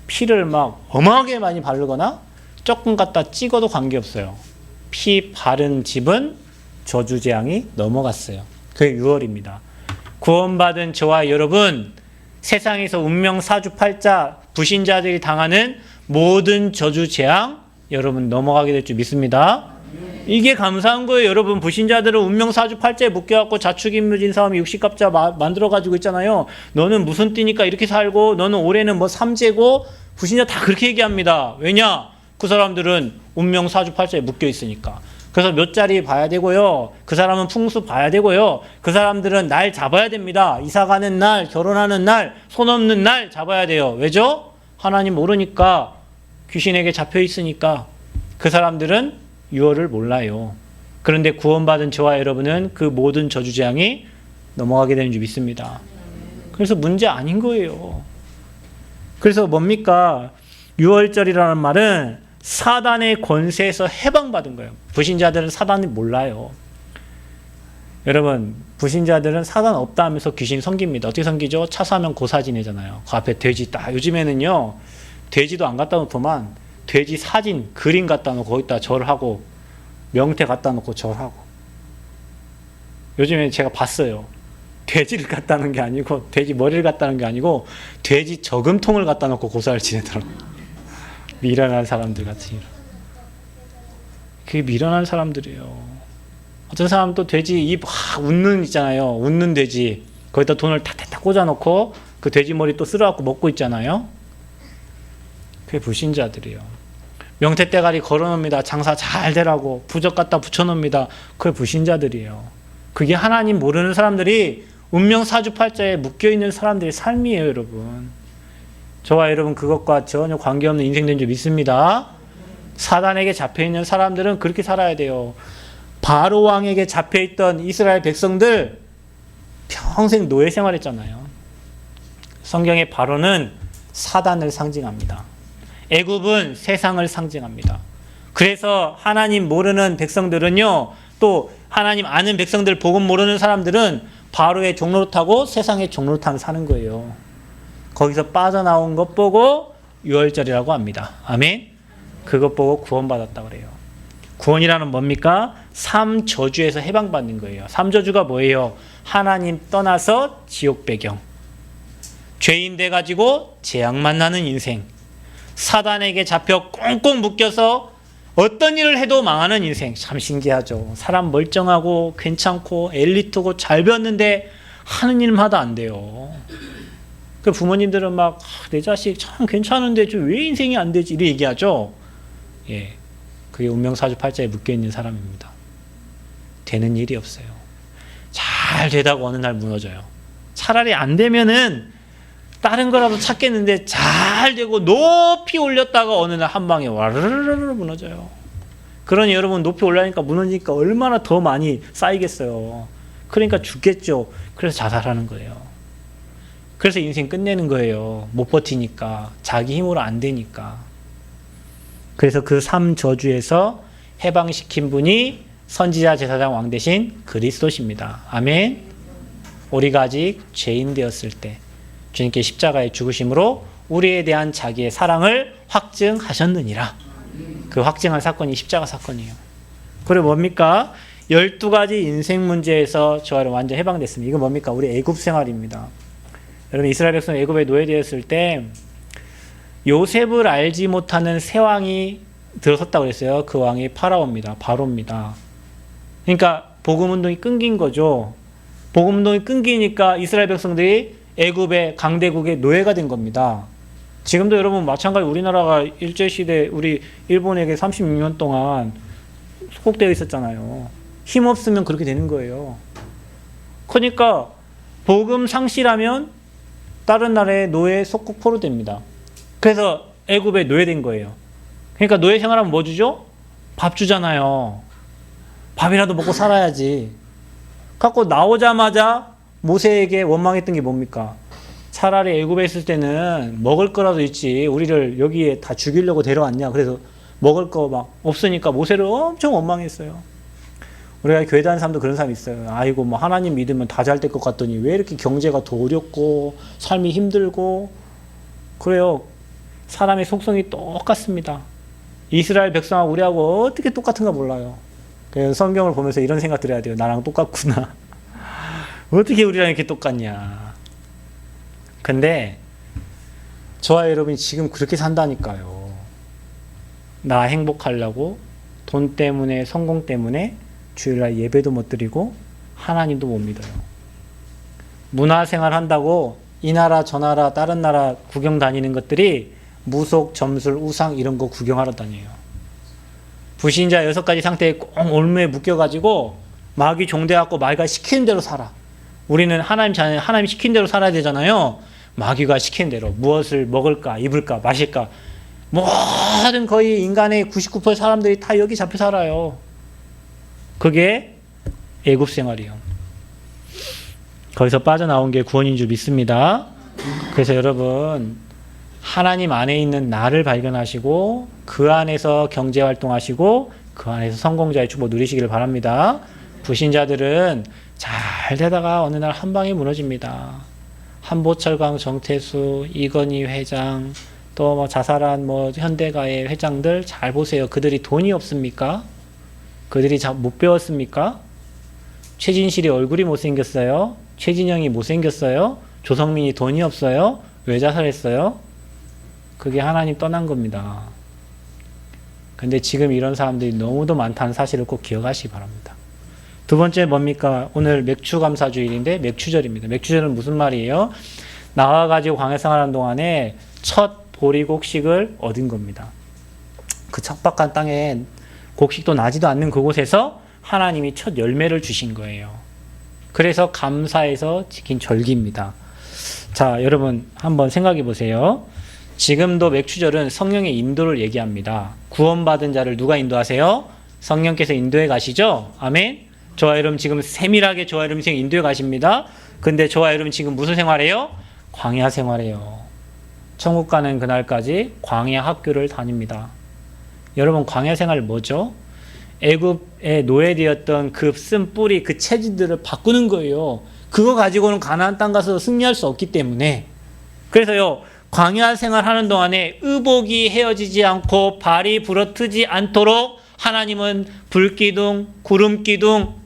피를 막 어마하게 많이 바르거나 조금 갖다 찍어도 관계없어요. 피 바른 집은 저주 재앙이 넘어갔어요. 그게 6월입니다. 구원받은 저와 여러분 세상에서 운명 사주팔자 불신자들이 당하는 모든 저주 재앙 여러분 넘어가게 될 줄 믿습니다. 이게 감사한 거예요. 여러분 불신자들은 운명 사주팔자에 묶여갖고 자축인묘진사함 육식갑자 만들어가지고 있잖아요. 너는 무슨 띠니까 이렇게 살고 너는 올해는 뭐 삼재고 불신자 다 그렇게 얘기합니다. 왜냐? 그 사람들은 운명 사주팔자에 묶여 있으니까. 그래서 몇 자리 봐야 되고요. 그 사람은 풍수 봐야 되고요. 그 사람들은 날 잡아야 됩니다. 이사 가는 날, 결혼하는 날, 손 없는 날 잡아야 돼요. 왜죠? 하나님 모르니까 귀신에게 잡혀 있으니까 그 사람들은 유월을 몰라요. 그런데 구원받은 저와 여러분은 그 모든 저주재앙이 넘어가게 되는 줄 믿습니다. 그래서 문제 아닌 거예요. 그래서 뭡니까? 유월절이라는 말은 사단의 권세에서 해방받은 거예요. 불신자들은 사단을 몰라요. 여러분 불신자들은 사단 없다 하면서 귀신 섬깁니다. 어떻게 섬기죠? 차 사면 고사 지내잖아요. 그 앞에 돼지 딱 요즘에는요 돼지도 안 갖다 놓고만 돼지 사진 그림 갖다 놓고 거기다 절하고 명태 갖다 놓고 절하고. 요즘에 제가 봤어요. 돼지를 갖다 놓은 게 아니고 돼지 머리를 갖다 놓은 게 아니고 돼지 저금통을 갖다 놓고 고사를 지내더라고요. 미련한 사람들 같이. 그게 미련한 사람들이에요. 어떤 사람 또 돼지 입 웃는 있잖아요. 웃는 돼지 거기다 돈을 탁탁탁 꽂아놓고 그 돼지 머리 또 쓸어갖고 먹고 있잖아요. 그게 불신자들이에요. 명태대가리 걸어놓습니다. 장사 잘 되라고 부적 갖다 붙여놓습니다. 그게 불신자들이에요. 그게 하나님 모르는 사람들이 운명사주팔자에 묶여있는 사람들의 삶이에요. 여러분 저와 여러분 그것과 전혀 관계없는 인생 된 줄 믿습니다. 사단에게 잡혀있는 사람들은 그렇게 살아야 돼요. 바로 왕에게 잡혀있던 이스라엘 백성들 평생 노예 생활했잖아요. 성경의 바로는 사단을 상징합니다. 애굽은 세상을 상징합니다. 그래서 하나님 모르는 백성들은요, 또 하나님 아는 백성들 복음 모르는 사람들은 바로의 종노릇하고 세상의 종노릇하며 사는 거예요. 거기서 빠져나온 것 보고 유월절이라고 합니다. 아멘. 그것 보고 구원받았다고 그래요. 구원이라는 뭡니까? 삼저주에서 해방받는 거예요. 삼저주가 뭐예요? 하나님 떠나서 지옥 배경, 죄인 돼가지고 재앙 만나는 인생, 사단에게 잡혀 꽁꽁 묶여서 어떤 일을 해도 망하는 인생. 참 신기하죠. 사람 멀쩡하고 괜찮고 엘리트고 잘 배웠는데 하는 일마다 안 돼요. 그 부모님들은 막 내 자식 참 괜찮은데 왜 인생이 안 되지? 이렇게 얘기하죠. 예, 그게 운명사주팔자에 묶여있는 사람입니다. 되는 일이 없어요. 잘 되다가 어느 날 무너져요. 차라리 안 되면은 다른 거라도 찾겠는데 잘 되고 높이 올렸다가 어느 날 한 방에 와르르르 무너져요. 그러니 여러분 높이 올라니까 무너지니까 얼마나 더 많이 쌓이겠어요. 그러니까 죽겠죠. 그래서 자살하는 거예요. 그래서 인생 끝내는 거예요. 못 버티니까. 자기 힘으로 안 되니까. 그래서 그 삼저주에서 해방시킨 분이 선지자 제사장 왕 대신 그리스도십니다. 아멘. 우리가 아직 죄인 되었을 때 주님께 십자가에 죽으심으로 우리에 대한 자기의 사랑을 확증하셨느니라. 그 확증한 사건이 십자가 사건이에요. 그리고 뭡니까? 12가지 인생 문제에서 저희는 완전 해방됐습니다. 이건 뭡니까? 우리 애굽 생활입니다. 여러분 이스라엘 백성 애굽에 노예되었을 때 요셉을 알지 못하는 새 왕이 들어섰다고 그랬어요. 그 왕이 파라오입니다. 바로입니다. 그러니까 복음운동이 끊긴 거죠. 복음운동이 끊기니까 이스라엘 백성들이 애굽의 강대국의 노예가 된 겁니다. 지금도 여러분 마찬가지 우리나라가 일제시대 우리 일본에게 36년 동안 속국되어 있었잖아요. 힘없으면 그렇게 되는 거예요. 그러니까 복음 상실하면 다른 나라의 노예 속국포로 됩니다. 그래서 애굽에 노예된 거예요. 그러니까 노예 생활하면 뭐 주죠? 밥 주잖아요. 밥이라도 먹고 살아야지. 갖고 나오자마자 모세에게 원망했던 게 뭡니까? 차라리 애굽에 있을 때는 먹을 거라도 있지 우리를 여기에 다 죽이려고 데려왔냐. 그래서 먹을 거 막 없으니까 모세를 엄청 원망했어요. 우리가 교회 다니는 사람도 그런 사람이 있어요. 아이고 뭐 하나님 믿으면 다 잘 될 것 같더니 왜 이렇게 경제가 더 어렵고 삶이 힘들고 그래요. 사람의 속성이 똑같습니다. 이스라엘 백성하고 우리하고 어떻게 똑같은가 몰라요. 그래서 성경을 보면서 이런 생각 들어야 돼요. 나랑 똑같구나. 어떻게 우리랑 이렇게 똑같냐. 근데 저와 여러분이 지금 그렇게 산다니까요. 나 행복하려고 돈 때문에 성공 때문에 주일날 예배도 못 드리고 하나님도 못 믿어요. 문화생활 한다고 이 나라 저 나라 다른 나라 구경 다니는 것들이 무속, 점술, 우상 이런 거 구경하러 다녀요. 불신자 6가지 상태에 꼭 올무에 묶여가지고 마귀 종대갖고 마귀가 시키는 대로 살아. 우리는 하나님 자녀, 하나님 시킨 대로 살아야 되잖아요. 마귀가 시킨 대로 무엇을 먹을까, 입을까, 마실까 모든 거의 인간의 99% 사람들이 다 여기 잡혀 살아요. 그게 애굽 생활이에요. 거기서 빠져나온 게 구원인 줄 믿습니다. 그래서 여러분 하나님 안에 있는 나를 발견하시고 그 안에서 경제활동하시고 그 안에서 성공자의 축복 누리시기를 바랍니다. 불신자들은 잘 되다가 어느 날 한 방에 무너집니다. 한보철강 정태수, 이건희 회장, 또 뭐 자살한 뭐 현대가의 회장들 잘 보세요. 그들이 돈이 없습니까? 그들이 못 배웠습니까? 최진실이 얼굴이 못생겼어요? 최진영이 못생겼어요? 조성민이 돈이 없어요? 왜 자살했어요? 그게 하나님 떠난 겁니다. 근데 지금 이런 사람들이 너무도 많다는 사실을 꼭 기억하시기 바랍니다. 두 번째 뭡니까? 오늘 맥추감사주일인데 맥추절입니다. 맥추절은 무슨 말이에요? 나와가지고 광야생활하는 동안에 첫 보리곡식을 얻은 겁니다. 그 척박한 땅에 곡식도 나지도 않는 그곳에서 하나님이 첫 열매를 주신 거예요. 그래서 감사해서 지킨 절기입니다. 자, 여러분 한번 생각해 보세요. 지금도 맥추절은 성령의 인도를 얘기합니다. 구원받은 자를 누가 인도하세요? 성령께서 인도해 가시죠? 아멘. 저와 여러분 지금 세밀하게 저와 여러분 인생 인도해 가십니다. 근데 저와 여러분 지금 무슨 생활해요? 광야 생활해요. 천국 가는 그날까지 광야 학교를 다닙니다. 여러분 광야 생활 뭐죠? 애굽에 노예되었던 그 쓴 뿌리 그 체질들을 바꾸는 거예요. 그거 가지고는 가나안 땅 가서 승리할 수 없기 때문에. 그래서요 광야 생활하는 동안에 의복이 헤어지지 않고 발이 부러뜨지 않도록 하나님은 불기둥, 구름기둥,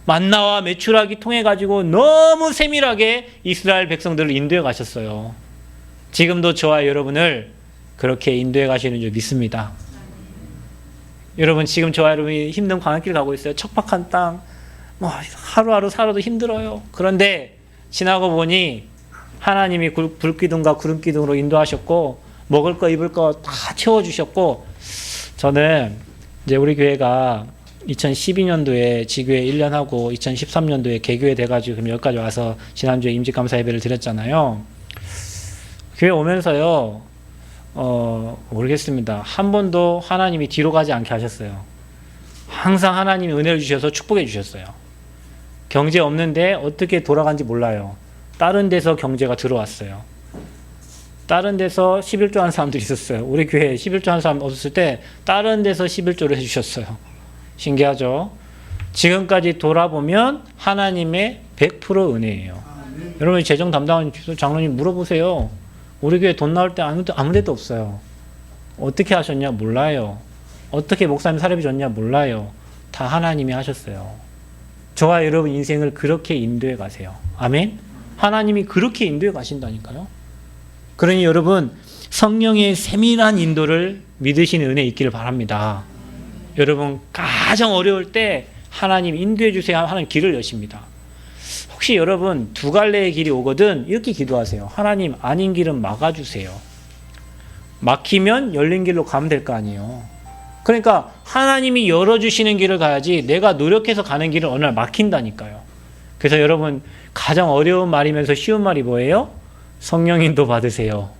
만나와 메추라기 통해 가지고 너무 세밀하게 이스라엘 백성들을 인도해 가셨어요. 지금도 저와 여러분을 그렇게 인도해 가시는 줄 믿습니다. 여러분 지금 저와 여러분이 힘든 광야길 가고 있어요. 척박한 땅, 뭐 하루하루 살아도 힘들어요. 그런데 지나고 보니 하나님이 불기둥과 구름기둥으로 인도하셨고 먹을 거 입을 거 다 채워주셨고, 저는 이제 우리 교회가 2012년도에 지교회 1년 하고 2013년도에 개교회 돼가지고 그럼 여기까지 와서 지난주에 임직감사 예배를 드렸잖아요. 교회 오면서요 모르겠습니다. 한 번도 하나님이 뒤로 가지 않게 하셨어요. 항상 하나님이 은혜를 주셔서 축복해 주셨어요. 경제 없는데 어떻게 돌아간지 몰라요. 다른 데서 경제가 들어왔어요. 다른 데서 11조 하는 사람들이 있었어요. 우리 교회에 11조 하는 사람 없었을 때 다른 데서 11조를 해주셨어요. 신기하죠? 지금까지 돌아보면 하나님의 100% 은혜예요. 여러분 재정 담당하는 장로님 물어보세요. 우리 교회 돈 나올 때 아무 데도 없어요. 어떻게 하셨냐? 몰라요. 어떻게 목사님 사례비 줬냐? 몰라요. 다 하나님이 하셨어요. 저와 여러분 인생을 그렇게 인도해 가세요. 아멘? 하나님이 그렇게 인도해 가신다니까요. 그러니 여러분 성령의 세밀한 인도를 믿으시는 은혜 있기를 바랍니다. 여러분 가장 어려울 때 하나님 인도해 주세요 하는 길을 여십니다. 혹시 여러분 두 갈래의 길이 오거든 이렇게 기도하세요. 하나님 아닌 길은 막아주세요. 막히면 열린 길로 가면 될 거 아니에요. 그러니까 하나님이 열어주시는 길을 가야지 내가 노력해서 가는 길은 어느 날 막힌다니까요. 그래서 여러분 가장 어려운 말이면서 쉬운 말이 뭐예요? 성령 인도 받으세요.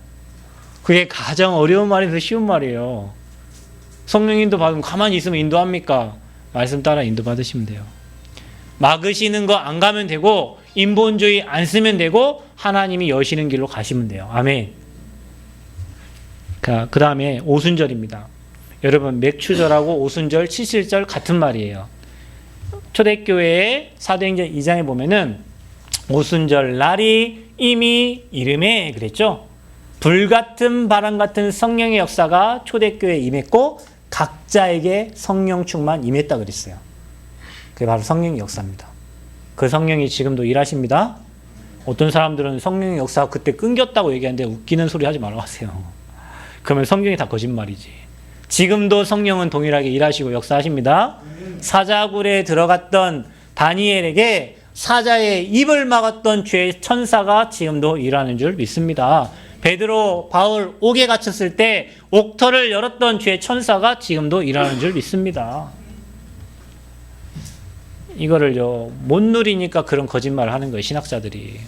그게 가장 어려운 말이면서 쉬운 말이에요. 성령 인도 받으면 가만히 있으면 인도합니까? 말씀 따라 인도 받으시면 돼요. 막으시는 거 안 가면 되고 인본주의 안 쓰면 되고 하나님이 여시는 길로 가시면 돼요. 아멘. 그 다음에 오순절입니다. 여러분 맥추절하고 오순절, 칠실절 같은 말이에요. 초대교회의 사도행전 2장에 보면은 오순절 날이 이미 이름에 그랬죠. 불같은 바람 같은 성령의 역사가 초대교회에 임했고 각자에게 성령 충만 임했다 그랬어요. 그게 바로 성령의 역사입니다. 그 성령이 지금도 일하십니다. 어떤 사람들은 성령의 역사가 그때 끊겼다고 얘기하는데 웃기는 소리 하지 말라고 하세요. 그러면 성경이 다 거짓말이지. 지금도 성령은 동일하게 일하시고 역사하십니다. 사자굴에 들어갔던 다니엘에게 사자의 입을 막았던 죄의 천사가 지금도 일하는 줄 믿습니다. 베드로, 바울 옥에 갇혔을 때 옥터를 열었던 죄의 천사가 지금도 일하는 줄 믿습니다. 이거를요, 못 누리니까 그런 거짓말을 하는 거예요, 신학자들이.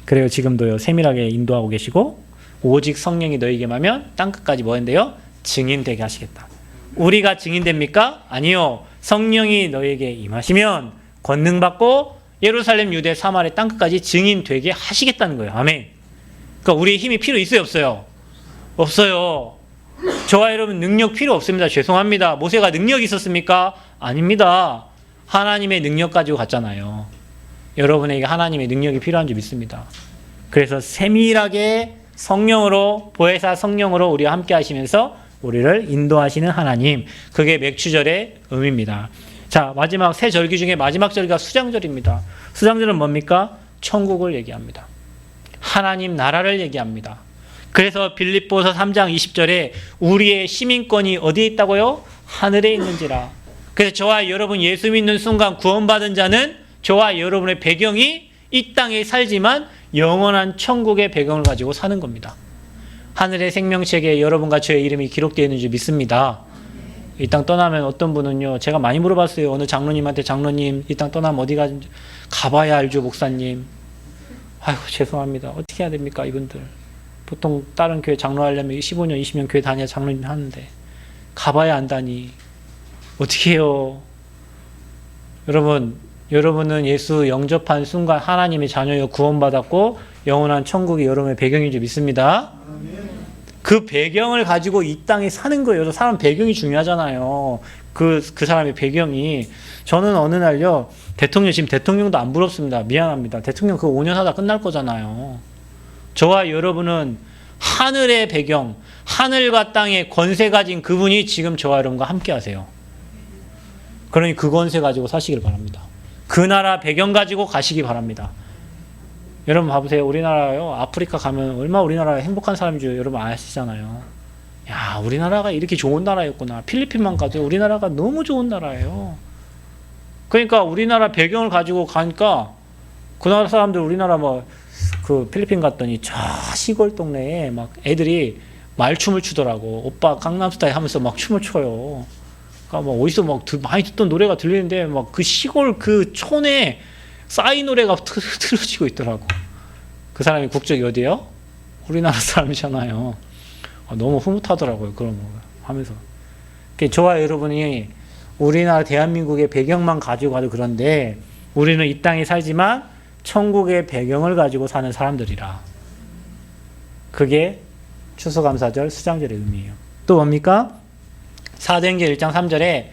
그래요, 지금도요, 세밀하게 인도하고 계시고, 오직 성령이 너희에게 임하면 땅끝까지 뭐 한대요? 증인되게 하시겠다. 우리가 증인됩니까? 아니요. 성령이 너희에게 임하시면 권능 받고 예루살렘, 유대, 사마리아 땅끝까지 증인되게 하시겠다는 거예요. 아멘. 그러니까 우리의 힘이 필요 있어요, 없어요? 없어요. 저와 여러분 능력 필요 없습니다. 죄송합니다. 모세가 능력이 있었습니까? 아닙니다. 하나님의 능력 가지고 갔잖아요. 여러분에게 하나님의 능력이 필요한 줄 믿습니다. 그래서 세밀하게 성령으로, 보혜사 성령으로 우리와 함께 하시면서 우리를 인도하시는 하나님, 그게 맥추절의 의미입니다. 자, 마지막 세 절기 중에 마지막 절기가 수장절입니다. 수장절은 뭡니까? 천국을 얘기합니다. 하나님 나라를 얘기합니다. 그래서 빌립보서 3장 20절에 우리의 시민권이 어디에 있다고요? 하늘에 있는지라. 그래서 저와 여러분 예수 믿는 순간 구원받은 자는 저와 여러분의 배경이 이 땅에 살지만 영원한 천국의 배경을 가지고 사는 겁니다. 하늘의 생명책에 여러분과 저의 이름이 기록되어 있는 줄 믿습니다. 이 땅 떠나면 어떤 분은요, 제가 많이 물어봤어요. 어느 장로님한테, 장로님 이 땅 떠나면 어디 가봐야 알죠, 목사님. 아이고 죄송합니다. 어떻게 해야 됩니까, 이분들. 보통 다른 교회 장로 하려면 15년 20년 교회 다녀야 장로님 하는데 가봐야 안다니 어떻게 해요. 여러분은 예수 영접한 순간 하나님의 자녀여 구원받았고 영원한 천국이 여러분의 배경인 줄 믿습니다. 그 배경을 가지고 이 땅에 사는 거예요. 사람 배경이 중요하잖아요. 그 사람의 배경이. 저는 어느 날요, 지금 대통령도 안 부럽습니다. 미안합니다. 대통령 그 5년 하다 끝날 거잖아요. 저와 여러분은 하늘의 배경, 하늘과 땅의 권세 가진 그분이 지금 저와 여러분과 함께 하세요. 그러니 그 권세 가지고 사시길 바랍니다. 그 나라 배경 가지고 가시기 바랍니다. 여러분 봐보세요. 우리나라요, 아프리카 가면 얼마나 우리나라가 행복한 사람인 줄 여러분 아시잖아요. 야, 우리나라가 이렇게 좋은 나라였구나. 필리핀만 가도 우리나라가 너무 좋은 나라예요. 그러니까 우리나라 배경을 가지고 가니까 그 나라 사람들 우리나라 그 필리핀 갔더니 저 시골 동네에 막 애들이 말춤을 추더라고. 오빠 강남스타일 하면서 막 춤을 춰요. 그러니까 막 어디서 막 많이 듣던 노래가 들리는데 막 그 시골 그 촌에 싸이 노래가 틀어지고 있더라고. 그 사람이 국적이 어디예요? 우리나라 사람이잖아요. 너무 흐뭇하더라고요. 그런 거 하면서. 저와 여러분이 우리나라 대한민국의 배경만 가지고 가도 그런데 우리는 이 땅에 살지만 천국의 배경을 가지고 사는 사람들이라. 그게 추수감사절 수장절의 의미예요. 또 뭡니까? 사도행전 1장 3절에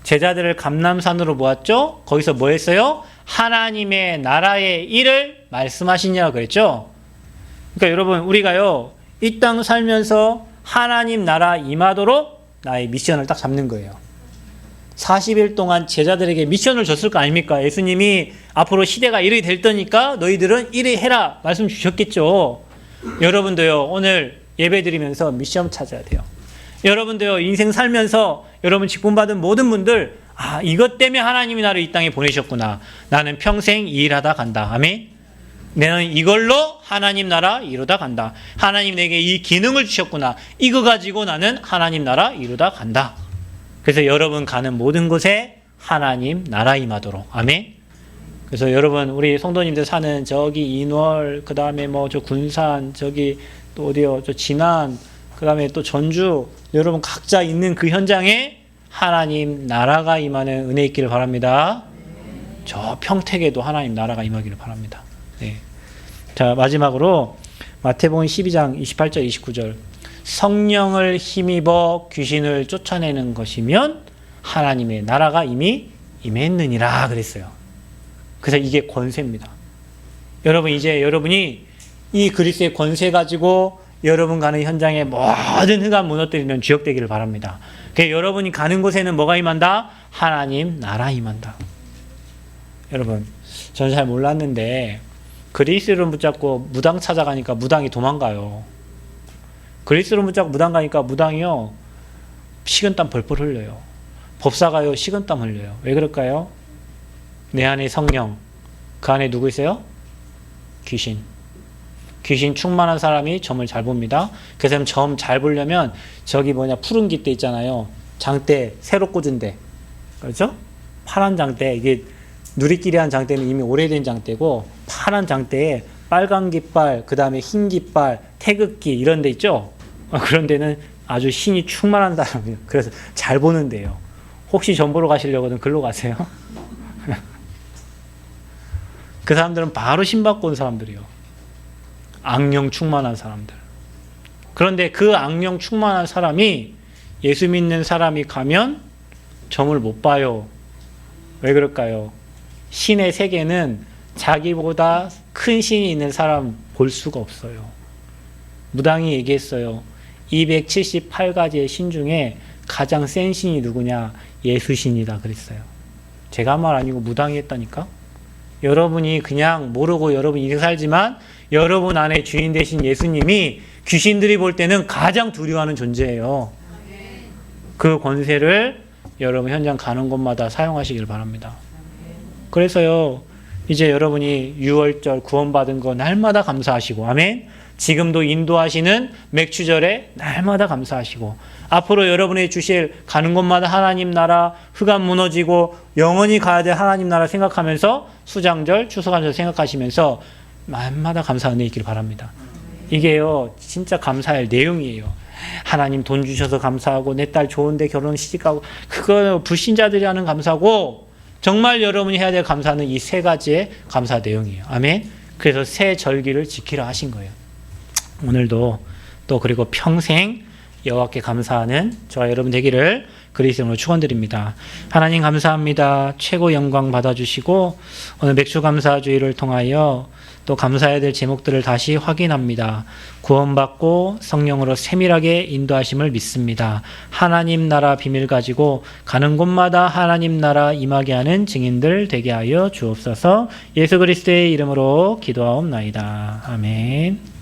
제자들을 감람산으로 모았죠? 거기서 뭐 했어요? 하나님의 나라의 일을 말씀하시냐고 그랬죠? 그러니까 여러분, 우리가요, 이 땅 살면서 하나님 나라 임하도록 나의 미션을 딱 잡는 거예요. 40일 동안 제자들에게 미션을 줬을 거 아닙니까? 예수님이 앞으로 시대가 이렇게 될 테니까 너희들은 이리 해라 말씀 주셨겠죠. 여러분도요, 오늘 예배 드리면서 미션 찾아야 돼요. 여러분도요, 인생 살면서 여러분 직분받은 모든 분들, 이것 때문에 하나님이 나를 이 땅에 보내셨구나. 나는 평생 이 일하다 간다. 아멘. 나는 이걸로 하나님 나라 이루다 간다. 하나님 내게 이 기능을 주셨구나. 이거 가지고 나는 하나님 나라 이루다 간다. 그래서 여러분 가는 모든 곳에 하나님 나라 임하도록. 아멘. 그래서 여러분, 우리 성도님들 사는 저기 인월, 그 다음에 저 군산, 저기 또 어디요, 저 진안, 그 다음에 또 전주, 여러분 각자 있는 그 현장에 하나님 나라가 임하는 은혜 있기를 바랍니다. 저 평택에도 하나님 나라가 임하기를 바랍니다. 네. 자, 마지막으로 마태복음 12장 28절 29절. 성령을 힘입어 귀신을 쫓아내는 것이면 하나님의 나라가 이미 임했느니라 그랬어요. 그래서 이게 권세입니다. 여러분, 이제 여러분이 이 그리스도의 권세 가지고 여러분 가는 현장에 모든 흑암 무너뜨리는 주역 되기를 바랍니다. 여러분이 가는 곳에는 뭐가 임한다? 하나님 나라 임한다. 여러분, 저는 잘 몰랐는데 그리스를 붙잡고 무당 찾아가니까 무당이 도망가요. 그리스를 붙잡고 무당 가니까 무당이요, 식은땀 벌벌 흘려요. 법사가요, 식은땀 흘려요. 왜 그럴까요? 내 안에 성령, 그 안에 누구 있어요? 귀신. 귀신 충만한 사람이 점을 잘 봅니다. 그래서 점 잘 보려면 저기 푸른 깃대 있잖아요. 장대 새로 꽂은 데, 그렇죠? 파란 장대, 이게 누리끼리 한 장대는 이미 오래된 장대고, 파란 장대에 빨간 깃발, 그 다음에 흰 깃발, 태극기 이런 데 있죠? 그런 데는 아주 신이 충만한 사람이에요. 그래서 잘 보는 데요. 혹시 점 보러 가시려거든 글로 가세요. 그 사람들은 바로 신받고 온 사람들이요. 악령 충만한 사람들. 그런데 그 악령 충만한 사람이, 예수 믿는 사람이 가면 점을 못 봐요. 왜 그럴까요? 신의 세계는 자기보다 큰 신이 있는 사람 볼 수가 없어요. 무당이 얘기했어요. 278가지의 신 중에 가장 센 신이 누구냐? 예수신이다 그랬어요. 제가 한 말 아니고 무당이 했다니까? 여러분이 그냥 모르고 여러분 인생 살지만 여러분 안에 주인 되신 예수님이 귀신들이 볼 때는 가장 두려워하는 존재예요. 그 권세를 여러분 현장 가는 곳마다 사용하시길 바랍니다. 그래서요, 이제 여러분이 6월절 구원받은 거 날마다 감사하시고, 아멘. 지금도 인도하시는 맥추절에 날마다 감사하시고, 앞으로 여러분이 주실 가는 곳마다 하나님 나라, 흑암 무너지고 영원히 가야 될 하나님 나라 생각하면서 수장절, 추수감사절 생각하시면서 날마다 감사 은혜 있기를 바랍니다. 이게요, 진짜 감사할 내용이에요. 하나님 돈 주셔서 감사하고, 내 딸 좋은데 결혼 시집가고, 그거 불신자들이 하는 감사고, 정말 여러분이 해야 될 감사는 이 세 가지의 감사 내용이에요. 아멘. 그래서 새 절기를 지키라 하신 거예요. 오늘도 또 그리고 평생 여호와께 감사하는 저와 여러분 되기를 그리스도 이름으로 축원드립니다. 하나님 감사합니다. 최고 영광 받아주시고, 오늘 맥주감사주의를 통하여 또 감사해야 될 제목들을 다시 확인합니다. 구원받고 성령으로 세밀하게 인도하심을 믿습니다. 하나님 나라 비밀 가지고 가는 곳마다 하나님 나라 임하게 하는 증인들 되게 하여 주옵소서. 예수 그리스도의 이름으로 기도하옵나이다. 아멘.